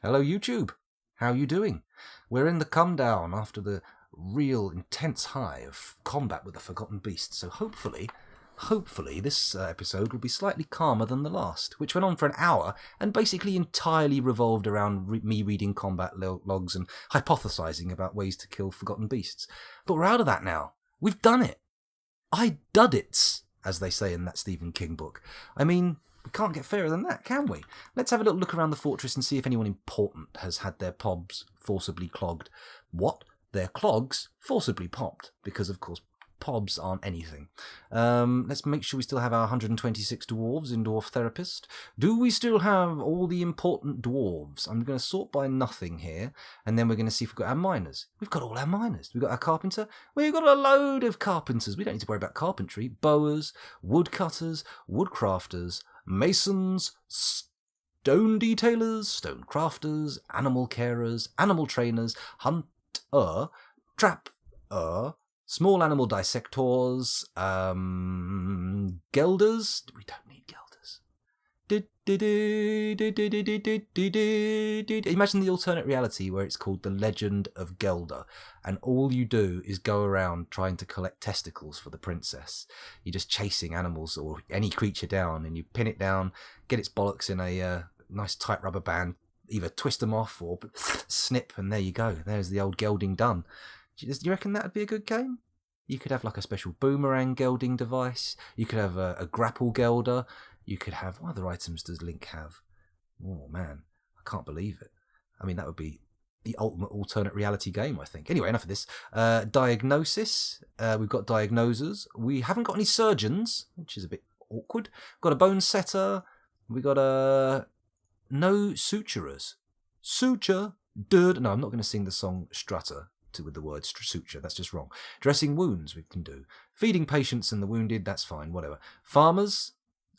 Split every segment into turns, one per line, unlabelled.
Hello, YouTube. How you doing? We're in the come down after the real intense high of combat with the Forgotten Beast, so hopefully this episode will be slightly calmer than the last, which went on for an hour and basically entirely revolved around me reading combat logs and hypothesizing about ways to kill Forgotten Beasts. But we're out of that now. We've done it. I dud it, as they say in that Stephen King book. I mean, we can't get fairer than that, can we? Let's have a little look around the fortress and see if anyone important has had their pobs forcibly clogged. What? Their clogs forcibly popped, because of course pobs aren't anything. Let's make sure we still have our 126 dwarves in Dwarf Therapist. Do we still have all the important dwarves? I'm going to sort by nothing here, and then we're going to see if we've got our miners. We've got all our miners. We've got our carpenter. We've got a load of carpenters. We don't need to worry about carpentry. Bowers, woodcutters, woodcrafters, masons, stone detailers, stone crafters, animal carers, animal trainers, hunter, trapper, small animal dissectors, gelders. We don't need gelders. Imagine the alternate reality where it's called The Legend of Gelder, and all you do is go around trying to collect testicles for the princess. You're just chasing animals or any creature down, and you pin it down, get its bollocks in a nice tight rubber band, either twist them off or snip, and there you go. There's the old gelding done. Do you reckon that would be a good game? You could have like a special boomerang gelding device. You could have a grapple gelder. You could have... What other items does Link have? Oh, man. I can't believe it. I mean, that would be the ultimate alternate reality game, I think. Anyway, enough of this. Diagnosis. We've got diagnosers. We haven't got any surgeons, which is a bit awkward. We've got a bone setter. We got no suturers. Suture. Dude. No, I'm not going to sing the song Strutter with the word suture. That's just wrong. Dressing wounds we can do. Feeding patients and the wounded, that's fine, whatever. Farmers.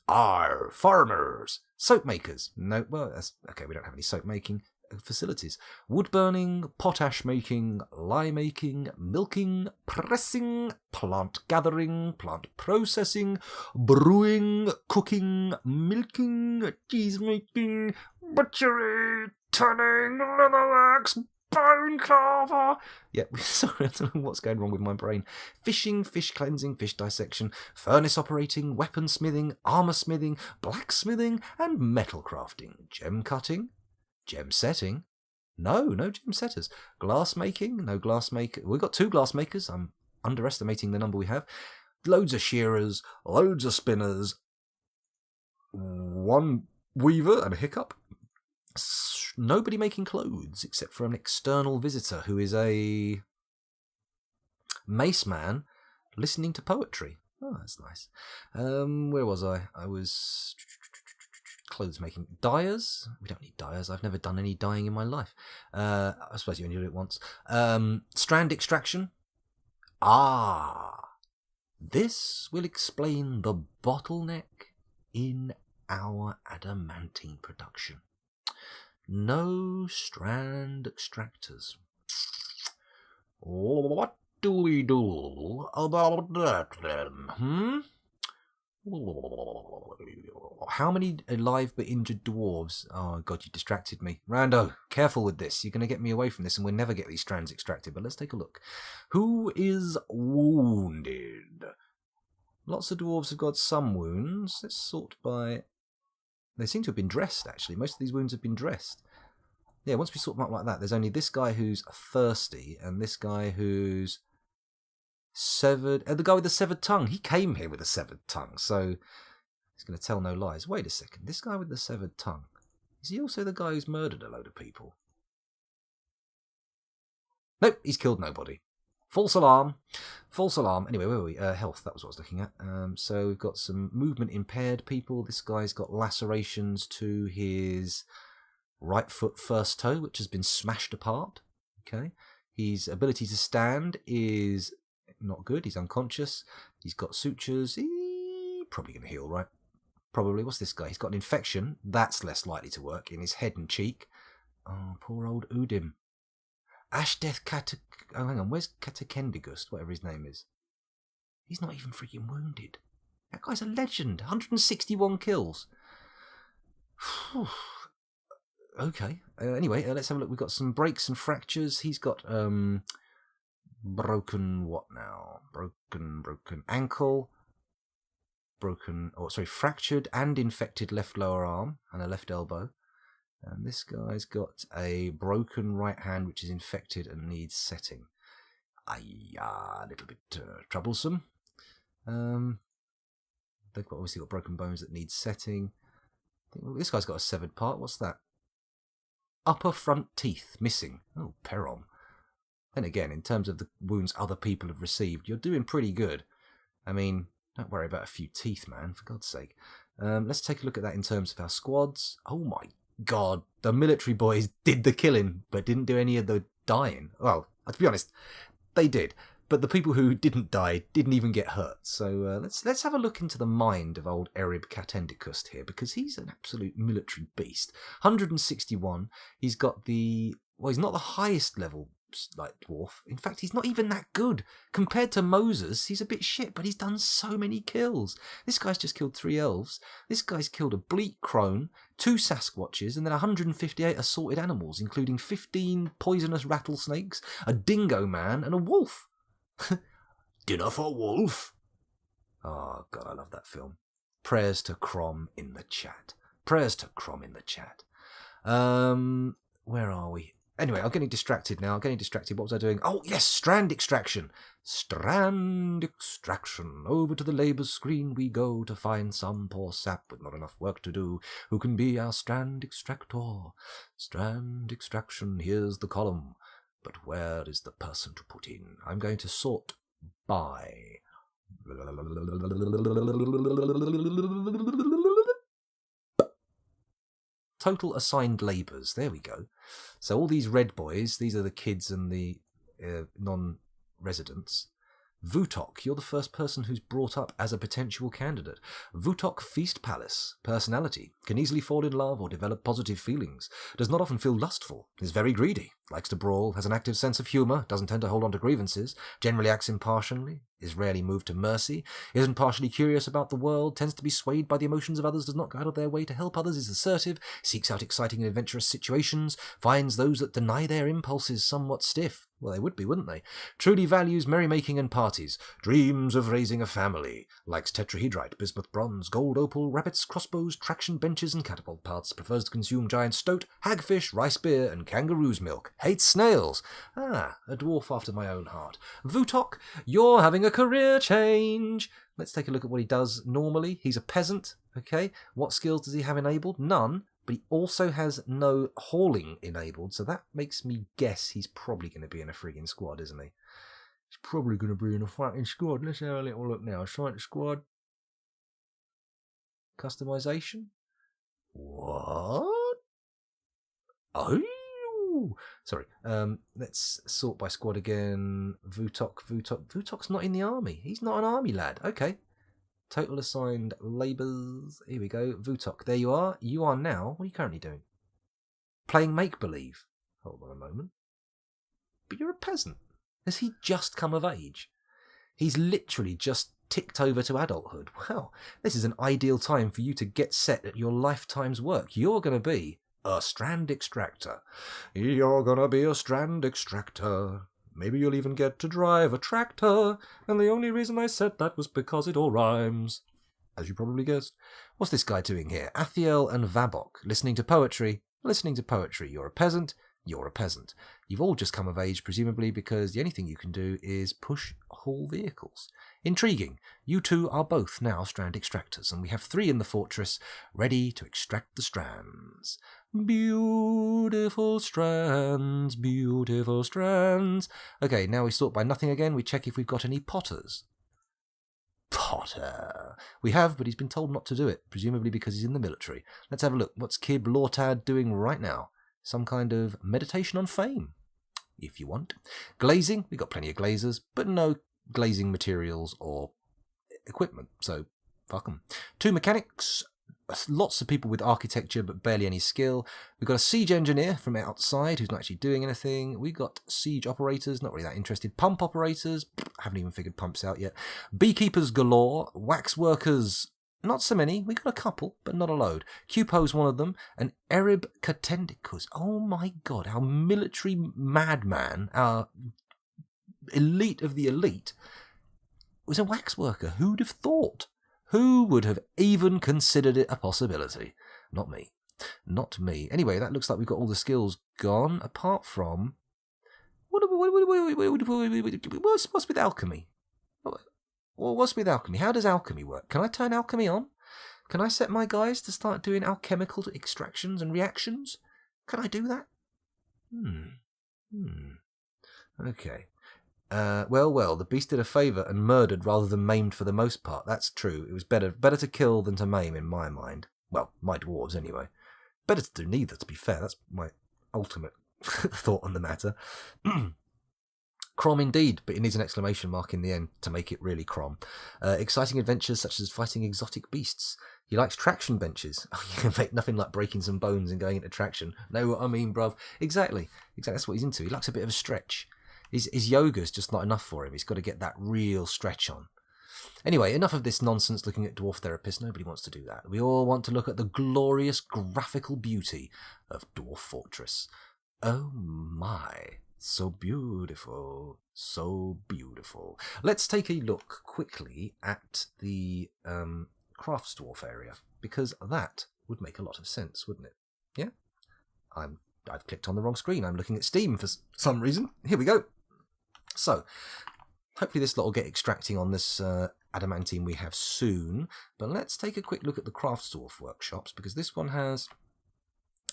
Farmers. Soap makers. No, well, that's okay, we don't have any soap making facilities. Wood burning, potash making, lye making, milking, pressing, plant gathering, plant processing, brewing, cooking, milking, cheese making, butchery, turning, leatherworks, bone carver. Yeah, sorry, I don't know what's going wrong with my brain. Fishing, fish cleansing, fish dissection, furnace operating, weapon smithing, armor smithing, blacksmithing, and metal crafting. Gem cutting, gem setting. No gem setters. Glass making, no glass maker. We've got 2 glass makers. I'm underestimating the number we have. Loads of shearers, loads of spinners, 1 weaver and a hiccup. Nobody making clothes except for an external visitor who is a mace man listening to poetry. Oh, that's nice. Where was I? I was clothes making. Dyers? We don't need dyers. I've never done any dyeing in my life. I suppose you only do it once. Strand extraction. This will explain the bottleneck in our adamantine production. No strand extractors. What do we do about that then? How many alive but injured dwarves? Oh god, you distracted me. Rando, careful with this. You're going to get me away from this and we'll never get these strands extracted. But let's take a look. Who is wounded? Lots of dwarves have got some wounds. Let's sort by... They seem to have been dressed, actually. Most of these wounds have been dressed. Yeah, once we sort them out like that, there's only this guy who's thirsty and this guy who's severed. The guy with the severed tongue. He came here with a severed tongue, so he's going to tell no lies. Wait a second. This guy with the severed tongue, is he also the guy who's murdered a load of people? Nope, he's killed nobody. False alarm. False alarm. Anyway, where were we? Health, that was what I was looking at. So we've got some movement impaired people. This guy's got lacerations to his right foot first toe, which has been smashed apart. Okay. His ability to stand is not good. He's unconscious. He's got sutures. Probably going to heal, right? Probably. What's this guy? He's got an infection. That's less likely to work in his head and cheek. Oh, poor old Udim. Ashdeth Oh, hang on. Where's Katakendigust? Whatever his name is. He's not even freaking wounded. That guy's a legend. 161 kills. Okay. Anyway, let's have a look. We've got some breaks and fractures. He's got broken what now? Broken ankle. Fractured and infected left lower arm and a left elbow. And this guy's got a broken right hand, which is infected and needs setting. A little bit troublesome. They've obviously got broken bones that need setting. This guy's got a severed part. What's that? Upper front teeth missing. Oh, Peron. Then again, in terms of the wounds other people have received, you're doing pretty good. I mean, don't worry about a few teeth, man, for God's sake. Let's take a look at that in terms of our squads. Oh my God, the military boys did the killing, but didn't do any of the dying. Well, to be honest, they did. But the people who didn't die didn't even get hurt. So let's have a look into the mind of old Erib Katendikust here, because he's an absolute military beast. 161. He's got the... Well, he's not the highest level like dwarf. In fact, he's not even that good. Compared to Moses, he's a bit shit, but he's done so many kills. This guy's just killed 3 elves. This guy's killed a bleak crone, 2 Sasquatches, and then 158 assorted animals, including 15 poisonous rattlesnakes, a dingo man, and a wolf. Dinner for wolf. Oh, God, I love that film. Prayers to Crom in the chat. Prayers to Crom in the chat. Where are we? Anyway, I'm getting distracted now. What was I doing? Oh, yes, strand extraction. Strand extraction. Over to the labour screen we go to find some poor sap with not enough work to do who can be our strand extractor. Strand extraction. Here's the column. But where is the person to put in? I'm going to sort by. Total assigned labours. There we go. So all these red boys, these are the kids and the non-residents. Vutok, you're the first person who's brought up as a potential candidate. Vutok Feast Palace. Personality. Can easily fall in love or develop positive feelings. Does not often feel lustful. Is very greedy. Likes to brawl. Has an active sense of humour. Doesn't tend to hold on to grievances. Generally acts impartially. Is rarely moved to mercy. Isn't partially curious about the world. Tends to be swayed by the emotions of others. Does not go out of their way to help others. Is assertive. Seeks out exciting and adventurous situations. Finds those that deny their impulses somewhat stiff. Well, they would be, wouldn't they? Truly values merrymaking and parties. Dreams of raising a family. Likes tetrahedrite, bismuth bronze, gold opal, rabbits, crossbows, traction benches and catapult parts. Prefers to consume giant stoat, hagfish, rice beer and kangaroo's milk. Hates snails. Ah, a dwarf after my own heart. Vutok, you're having a career change. Let's take a look at what he does normally. He's a peasant, okay? What skills does he have enabled? None. But he also has no hauling enabled, so that makes me guess he's probably going to be in a frigging squad, isn't he? He's probably going to be in a fucking squad. Let's have a little look now. Science squad. Customization. What? Oh! Sorry. Let's sort by squad again. Vutok's not in the army. He's not an army lad. Okay. Total assigned labours. Here we go. Vutok, there you are. You are now. What are you currently doing? Playing make-believe. Hold on a moment. But you're a peasant. Has he just come of age? He's literally just ticked over to adulthood. Wow, this is an ideal time for you to get set at your lifetime's work. You're going to be a strand extractor. You're going to be a strand extractor. Maybe you'll even get to drive a tractor. And the only reason I said that was because it all rhymes. As you probably guessed. What's this guy doing here? Athiel and Vabok. Listening to poetry. Listening to poetry. You're a peasant. You're a peasant. You've all just come of age, presumably because the only thing you can do is push haul vehicles. Intriguing. You two are both now strand extractors, and we have 3 in the fortress, ready to extract the strands. Beautiful strands, beautiful strands. Okay, now we sort by nothing again. We check if we've got any potters. Potter. We have, but he's been told not to do it, presumably because he's in the military. Let's have a look. What's Kib Lortad doing right now? Some kind of meditation on fame, if you want. Glazing, we've got plenty of glazers, but no glazing materials or equipment, so fuck them. 2 mechanics, lots of people with architecture, but barely any skill. We've got a siege engineer from outside who's not actually doing anything. We've got siege operators, not really that interested. Pump operators, haven't even figured pumps out yet. Beekeepers galore. Wax workers, Not so many. We got a couple, but not a load. Cupo's one of them. And Erib Katendicus. Oh my god, our military madman, our elite of the elite, was a waxworker. Who'd have thought? Who would have even considered it a possibility? Not me. Not me. Anyway, that looks like we've got all the skills gone, apart from... What's with alchemy? What's with alchemy? How does alchemy work? Can I turn alchemy on? Can I set my guys to start doing alchemical extractions and reactions? Can I do that? Okay. Well, the beast did a favour and murdered rather than maimed for the most part. That's true. It was better to kill than to maim in my mind. Well, my dwarves anyway. Better to do neither, to be fair. That's my ultimate thought on the matter. Crom indeed, but it needs an exclamation mark in the end to make it really crom. Exciting adventures such as fighting exotic beasts. He likes traction benches. You can make nothing like breaking some bones and going into traction. Know what I mean, bruv? Exactly. That's what he's into. He likes a bit of a stretch. His yoga's just not enough for him. He's got to get that real stretch on. Anyway, enough of this nonsense looking at dwarf therapists. Nobody wants to do that. We all want to look at the glorious graphical beauty of Dwarf Fortress. Oh my, so beautiful, so beautiful. Let's take a look quickly at the crafts dwarf area, because that would make a lot of sense, wouldn't it? Yeah? I've clicked on the wrong screen. I'm looking at Steam for some reason. Here we go. So, hopefully this lot will get extracting on this adamantine we have soon. But let's take a quick look at the crafts dwarf workshops, because this one has...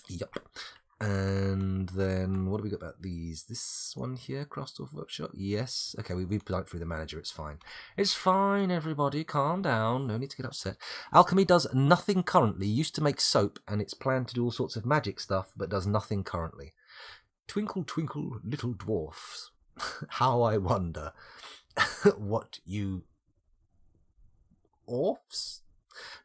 Yup. And then, what do we got about these? This one here, crafts dwarf workshop? Yes. Okay, we've blinked through the manager. It's fine. It's fine, everybody. Calm down. No need to get upset. Alchemy does nothing currently. Used to make soap, and it's planned to do all sorts of magic stuff, but does nothing currently. Twinkle, twinkle, little dwarfs. How I wonder what you... Orphs?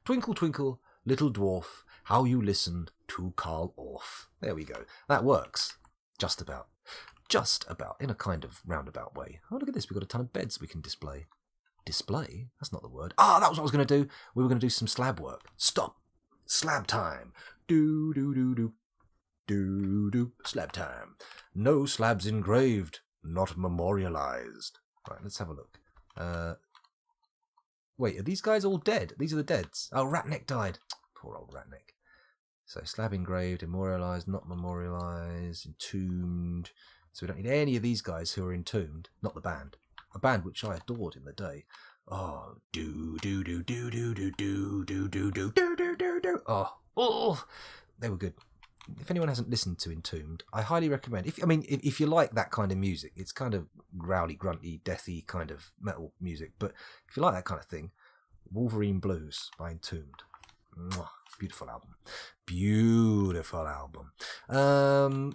Twinkle, twinkle, little dwarf, how you listened to Karl Orff. There we go. That works. Just about. Just about. In a kind of roundabout way. Oh, look at this. We've got a ton of beds we can display. Display? That's not the word. Ah, that was what I was going to do. We were going to do some slab work. Stop. Slab time. Do, do, do, do. Do, do. Slab time. No slabs engraved. Not memorialized. Right, let's have a look. Wait, are these guys all dead? These are the deads. Oh, Ratneck died. Poor old Ratneck. So slab engraved, immortalized, not memorialized, entombed. So we don't need any of these guys who are entombed. Not the band. A band which I adored in the day. Oh, do do do do do do do do do do do do do do. Oh, they were good. If anyone hasn't listened to Entombed, I highly recommend. If you like that kind of music, it's kind of growly, grunty, deathy kind of metal music. But if you like that kind of thing, Wolverine Blues by Entombed. Mwah. Beautiful album. Beautiful album.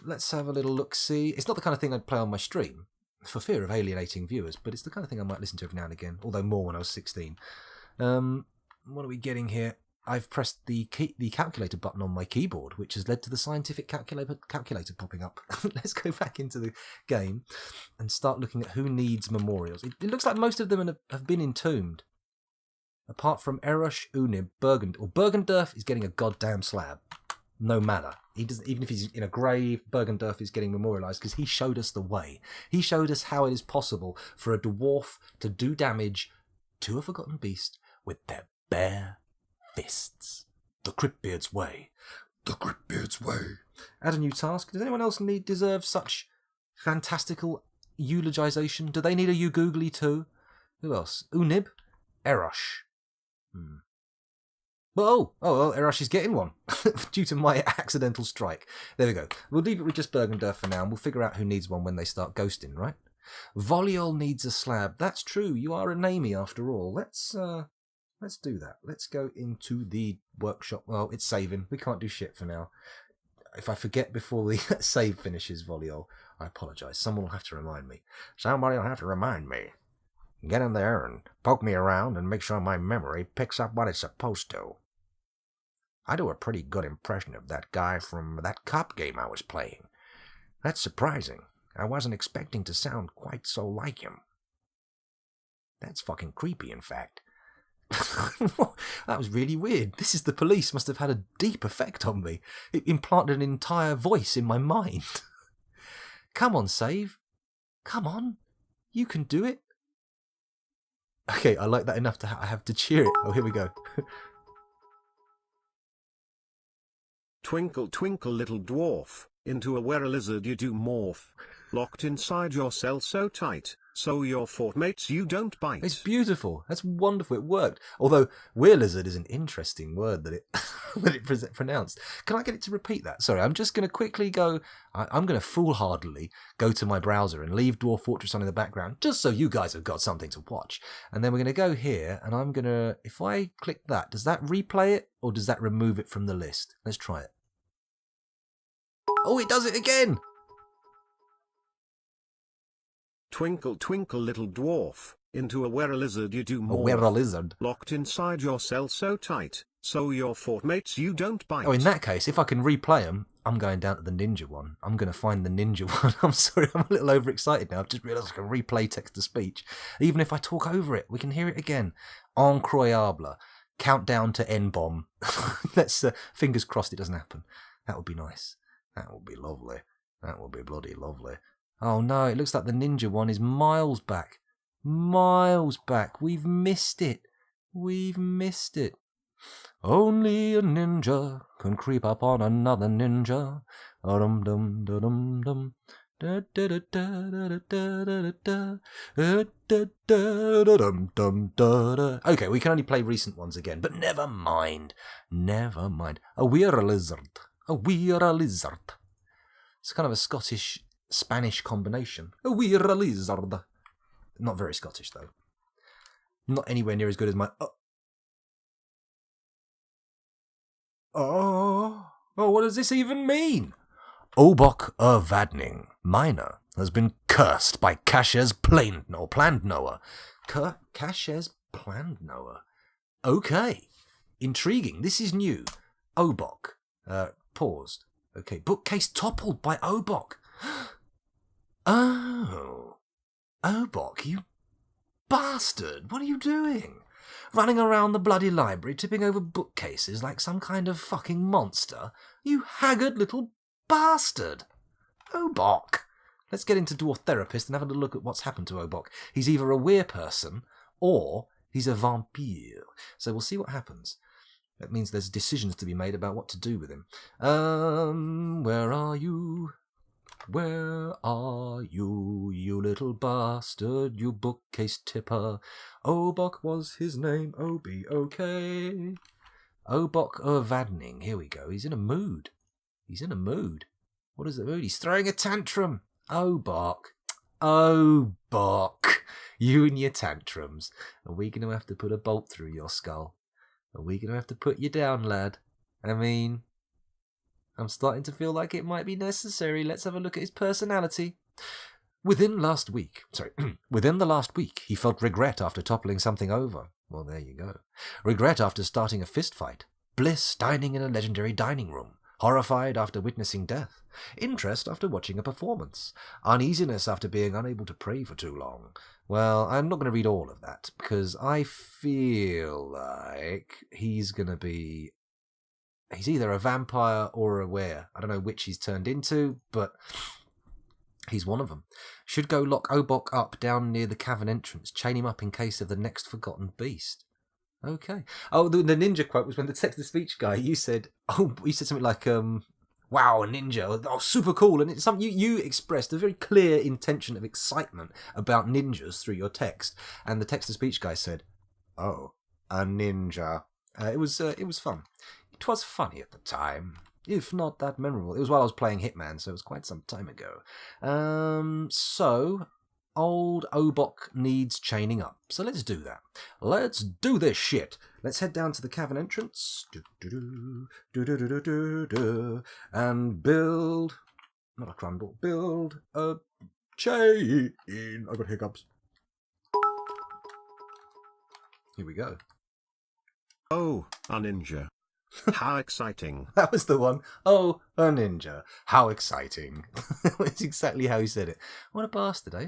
Let's have a little look-see. It's not the kind of thing I'd play on my stream, for fear of alienating viewers, but it's the kind of thing I might listen to every now and again, although more when I was 16. What are we getting here? I've pressed the calculator button on my keyboard, which has led to the scientific calculator popping up. Let's go back into the game and start looking at who needs memorials. It looks like most of them have been entombed. Apart from Erush, Unib, Bergendurf is getting a goddamn slab. No matter. He doesn't, even if he's in a grave, Bergendurf is getting memorialised because he showed us the way. He showed us how it is possible for a dwarf to do damage to a forgotten beast with their bare fists. The Cryptbeard's way. The Cryptbeard's way. Add a new task. Does anyone else deserve such fantastical eulogization? Do they need a you-googly too? Who else? Unib? Erush. Well, Erush is getting one due to my accidental strike. There we go. We'll leave it with just Bergendurf for now, and we'll figure out who needs one when they start ghosting, right? Voliol needs a slab. That's true. You are a namey after all. Let's do that. Let's go into the workshop. Well, it's saving. We can't do shit for now. If I forget before the save finishes, Voliol, I apologise. Someone will have to remind me. Somebody will have to remind me. Get in there and poke me around and make sure my memory picks up what it's supposed to. I do a pretty good impression of that guy from that cop game I was playing. That's surprising. I wasn't expecting to sound quite so like him. That's fucking creepy, in fact. That was really weird. This is the police must have had a deep effect on me. It implanted an entire voice in my mind. Come on, Save. Come on. You can do it. Okay, I like that enough to I have to cheer it. Oh, here we go.
Twinkle, twinkle, little dwarf, into a were-a-lizard you do morph. Locked inside your cell so tight, so your fort mates you don't bite.
It's beautiful. That's wonderful. It worked. Although were-lizard is an interesting word that it pronounced. Can I get it to repeat that? Sorry, I'm just going to quickly go. I'm going to foolhardily go to my browser and leave Dwarf Fortress on in the background, just so you guys have got something to watch. And then we're going to go here, and I'm going to. If I click that, does that replay it, or does that remove it from the list? Let's try it. Oh, it does it again!
Twinkle, twinkle, little dwarf, into a were-a-lizard you do morph.
A were-a-lizard.
Locked inside your cell so tight, so your fort mates you don't bite.
Oh, in that case, if I can replay them, I'm going down to the ninja one. I'm going to find the ninja one. I'm sorry, I'm a little overexcited now. I've just realised I can replay text-to-speech. Even if I talk over it, we can hear it again. Incroyable. Countdown to N-bomb. Let's, fingers crossed it doesn't happen. That would be nice. That would be lovely. That would be bloody lovely. Oh no, it looks like the ninja one is miles back. Miles back. We've missed it. We've missed it. Only a ninja can creep up on another ninja. Dum dum dum dum. Okay, we can only play recent ones again, but never mind. Never mind. A were-a-lizard. A were-a-lizard. It's kind of a Scottish-Spanish combination. A were-a-lizard. Not very Scottish, though. Not anywhere near as good as my... Oh, what does this even mean? Obok Vadning, minor, has been cursed by Cash's Plandnoa. Cash's Plandnoa. Okay. Intriguing. This is new. Obok. Paused. Okay. Bookcase toppled by Obok. Oh. Obok, you bastard. What are you doing? Running around the bloody library, tipping over bookcases like some kind of fucking monster? You haggard little bastard. Obok. Let's get into Dwarf Therapist and have a look at what's happened to Obok. He's either a weird person or he's a vampire. So we'll see what happens. That means there's decisions to be made about what to do with him. Where are you? Where are you, you little bastard, you bookcase tipper? Obok was his name, O-B-O-K. Obok Vadning, here we go. He's in a mood. He's in a mood. What is the mood? He's throwing a tantrum. Obok. Obok. You and your tantrums. Are we going to have to put a bolt through your skull? Are we going to have to put you down, lad? I mean... I'm starting to feel like it might be necessary. Let's have a look at his personality. Within the last week, he felt regret after toppling something over. Well, there you go. Regret after starting a fist fight. Bliss dining in a legendary dining room. Horrified after witnessing death. Interest after watching a performance. Uneasiness after being unable to pray for too long. Well, I'm not going to read all of that, because I feel like he's going to be... He's either a vampire or a were. I don't know which he's turned into, but he's one of them. Should go lock Obok up down near the cavern entrance. Chain him up in case of the next forgotten beast. Okay. Oh, the ninja quote was when the text-to-speech guy, you said something like, wow, a ninja. Oh, super cool. And it's something you expressed a very clear intention of excitement about ninjas through your text. And the text-to-speech guy said, oh, a ninja. It was fun. It was funny at the time, if not that memorable. It was while I was playing Hitman, so it was quite some time ago. So, old Obok needs chaining up. So let's do that. Let's do this shit. Let's head down to the cavern entrance. And build... Not a crumble. Build a chain. I got hiccups. Here we go.
Oh, a ninja. How exciting.
That was the one. Oh, a ninja. How exciting. That's exactly how he said it. What a bastard, eh?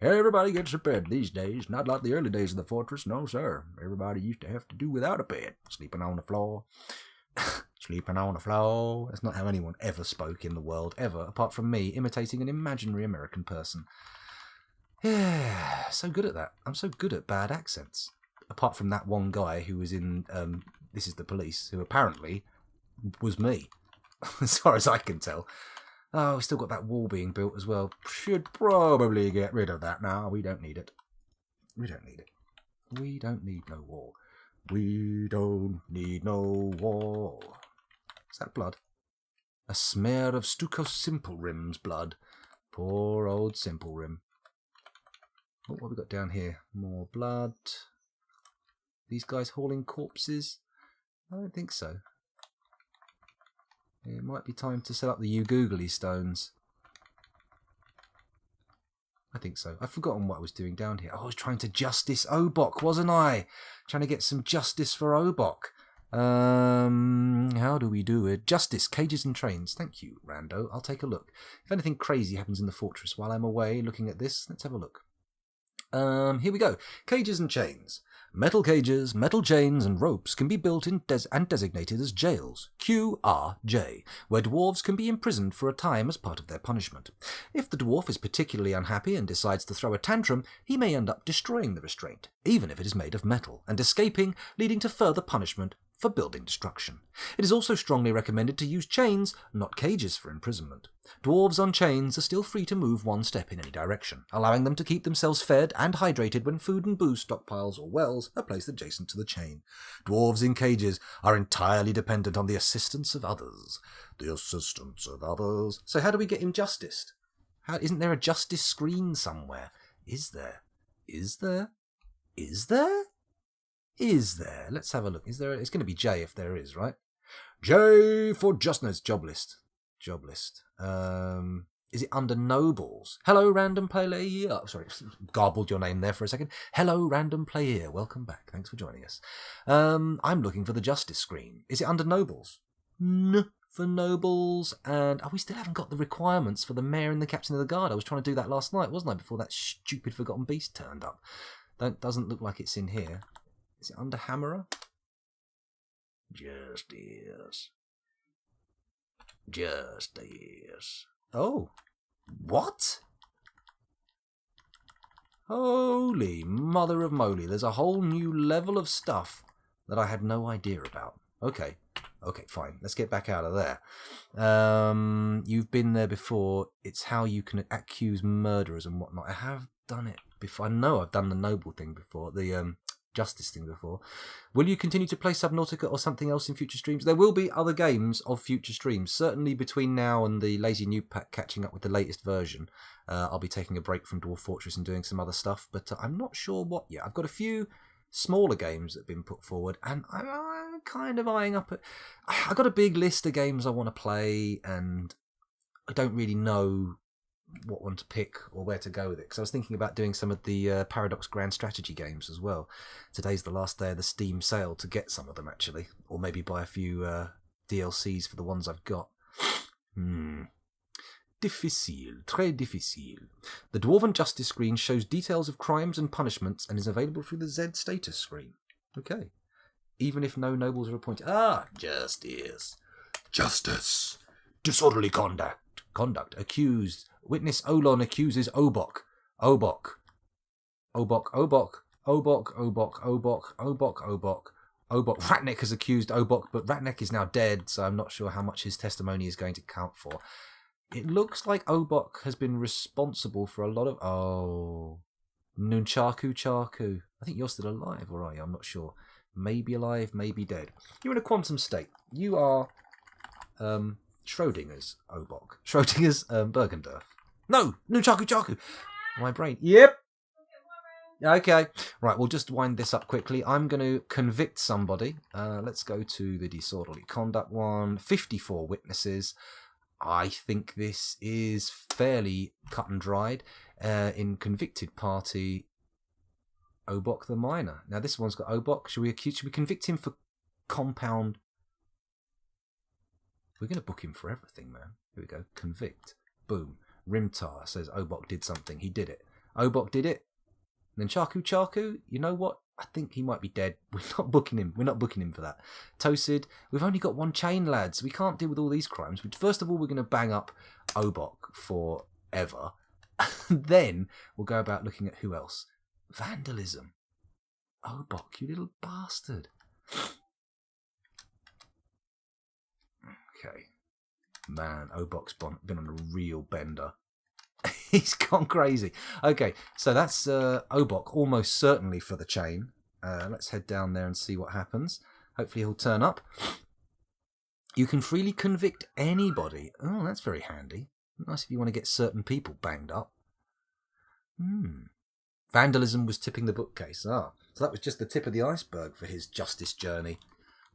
Everybody gets a bed these days. Not like the early days of the fortress. No, sir. Everybody used to have to do without a bed. Sleeping on the floor. Sleeping on the floor. That's not how anyone ever spoke in the world, ever, apart from me imitating an imaginary American person. Yeah, so good at that. I'm so good at bad accents. Apart from that one guy who was in This Is the Police, who apparently was me, as far as I can tell. Oh, we've still got that wall being built as well. Should probably get rid of that now. We don't need it. We don't need it. We don't need no wall. We don't need no wall. Is that blood? A smear of Stucco Simple Rim's blood. Poor old Simple Rim. Oh, what have we got down here? More blood. These guys hauling corpses? I don't think so. It might be time to set up the googly stones. I think so. I've forgotten what I was doing down here. Oh, I was trying to justice Obok, wasn't I? Trying to get some justice for Obok. How do we do it? Justice, cages and trains. Thank you, Rando. I'll take a look. If anything crazy happens in the fortress while I'm away looking at this, let's have a look. Here we go. Cages and chains. Metal cages, metal chains, and ropes can be built in and designated as jails, QRJ, where dwarves can be imprisoned for a time as part of their punishment. If the dwarf is particularly unhappy and decides to throw a tantrum, he may end up destroying the restraint, even if it is made of metal, and escaping, leading to further punishment for building destruction. It is also strongly recommended to use chains, not cages, for imprisonment. Dwarves on chains are still free to move one step in any direction, allowing them to keep themselves fed and hydrated when food and booze stockpiles or wells are placed adjacent to the chain. Dwarves in cages are entirely dependent on the assistance of others. The assistance of others. So how do we get him justiced? Isn't there a justice screen somewhere? Is there? Is there? Is there? Is there? Let's have a look. Is there? It's going to be J if there is, right? J for justness. Job list. Job list. Is it under nobles? Hello, random player. Oh, sorry, garbled your name there for a second. Hello, random player. Welcome back. Thanks for joining us. I'm looking for the justice screen. Is it under nobles? N for nobles. And we still haven't got the requirements for the mayor and the captain of the guard. I was trying to do that last night, wasn't I? Before that stupid forgotten beast turned up. Doesn't look like it's in here. Is it under Hammerer? Justice. Justice. Oh. What? Holy mother of moly. There's a whole new level of stuff that I had no idea about. Okay. Okay, fine. Let's get back out of there. You've been there before. It's how you can accuse murderers and whatnot. I have done it before. I know I've done the noble thing before. The justice thing before. Will you continue to play Subnautica or something else in future streams? There will be other games of future streams. Certainly between now and the Lazy Noob Pack catching up with the latest version. I'll be taking a break from Dwarf Fortress and doing some other stuff, but I'm not sure what yet. I've got a few smaller games that have been put forward, and I'm kind of eyeing up at... I've got a big list of games I want to play, and I don't really know what one to pick or where to go with it, because I was thinking about doing some of the Paradox Grand Strategy games as well. Today's the last day of the Steam sale to get some of them, actually, or maybe buy a few DLCs for the ones I've got. Difficile, très difficile. The Dwarven Justice screen shows details of crimes and punishments and is available through the Z status screen. Okay. Even if no nobles are appointed. Justice. Justice. Disorderly conduct. Accused. Witness Olon accuses Obok. Obok. Ratnik has accused Obok, but Ratnik is now dead, so I'm not sure how much his testimony is going to count for. It looks like Obok has been responsible for a lot of... Nunchaku Chaku. I think you're still alive, or are you? I'm not sure. Maybe alive, maybe dead. You're in a quantum state. You are... Schrodinger's Obok. Schrodinger's Bergendorf. No! Nunchaku Chaku! My brain. Yep! Okay. Right, we'll just wind this up quickly. I'm going to convict somebody. Let's go to the disorderly conduct one. 54 witnesses. I think this is fairly cut and dried. In convicted party, Obok the Miner. Now this one's got Obok. Should we convict him for compound? We're going to book him for everything, man. Here we go. Convict. Boom. Rimtar says Obok did something. He did it. Obok did it. And then Chaku, you know what? I think he might be dead. We're not booking him. We're not booking him for that. Tosid, we've only got one chain, lads. We can't deal with all these crimes. First of all, we're going to bang up Obok forever. Then we'll go about looking at who else. Vandalism. Obok, you little bastard. Okay. Man, Obok's been on a real bender. He's gone crazy. Okay, so that's Obok almost certainly for the chain. Let's head down there and see what happens. Hopefully he'll turn up. You can freely convict anybody. Oh, that's very handy. Nice if you want to get certain people banged up. Vandalism was tipping the bookcase. So that was just the tip of the iceberg for his justice journey.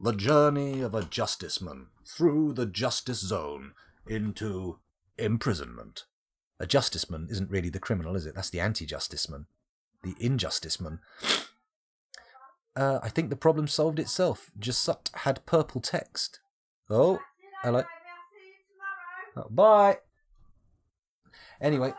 The journey of a justiceman through the justice zone into imprisonment. A justiceman isn't really the criminal, is it? That's the anti-justiceman. The injusticeman. I think the problem solved itself. Jasut had purple text. Oh, hello. Oh, bye. Anyway,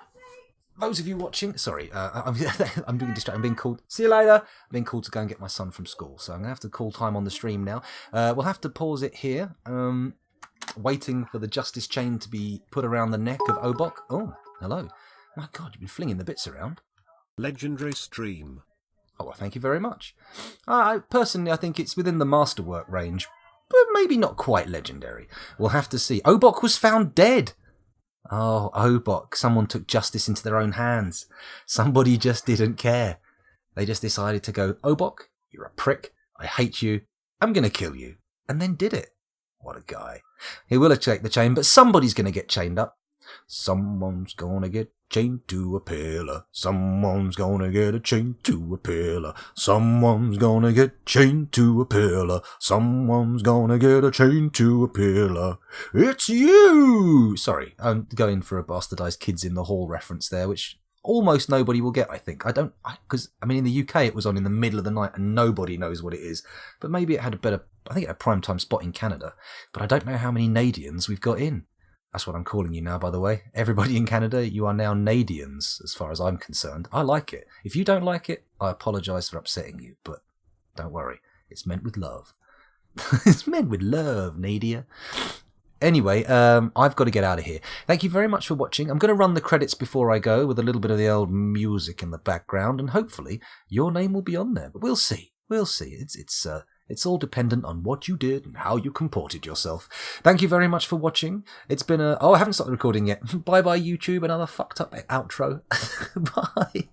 those of you watching... Sorry, I'm being distracted. I'm being called... See you later. I'm being called to go and get my son from school. So I'm going to have to call time on the stream now. We'll have to pause it here. Waiting for the justice chain to be put around the neck of Obok. Oh, hello. My God, you've been flinging the bits around.
Legendary stream.
Oh, well, thank you very much. Personally, I think it's within the masterwork range, but maybe not quite legendary. We'll have to see. Obok was found dead. Oh, Obok. Someone took justice into their own hands. Somebody just didn't care. They just decided to go, Obok, you're a prick. I hate you. I'm going to kill you. And then did it. What a guy. He will take the chain, but somebody's going to get chained up. Someone's going to get chained to a pillar. Someone's going to get a chain to a pillar. Someone's going to get chained to a pillar. Someone's going to get a chain to a pillar. It's you! Sorry, I'm going for a bastardized Kids in the Hall reference there, which almost nobody will get, I think. Because in the UK it was on in the middle of the night and nobody knows what it is. But maybe it had I think it had a prime time spot in Canada. But I don't know how many Nadians we've got in. That's what I'm calling you now, by the way. Everybody in Canada, you are now Nadians, as far as I'm concerned. I like it. If you don't like it, I apologise for upsetting you. But don't worry, it's meant with love. It's meant with love, Nadia. Anyway, I've got to get out of here. Thank you very much for watching. I'm going to run the credits before I go with a little bit of the old music in the background, and hopefully your name will be on there. But we'll see. We'll see. It's all dependent on what you did and how you comported yourself. Thank you very much for watching. It's been I haven't started recording yet. Bye-bye, YouTube. Another fucked up outro. Bye.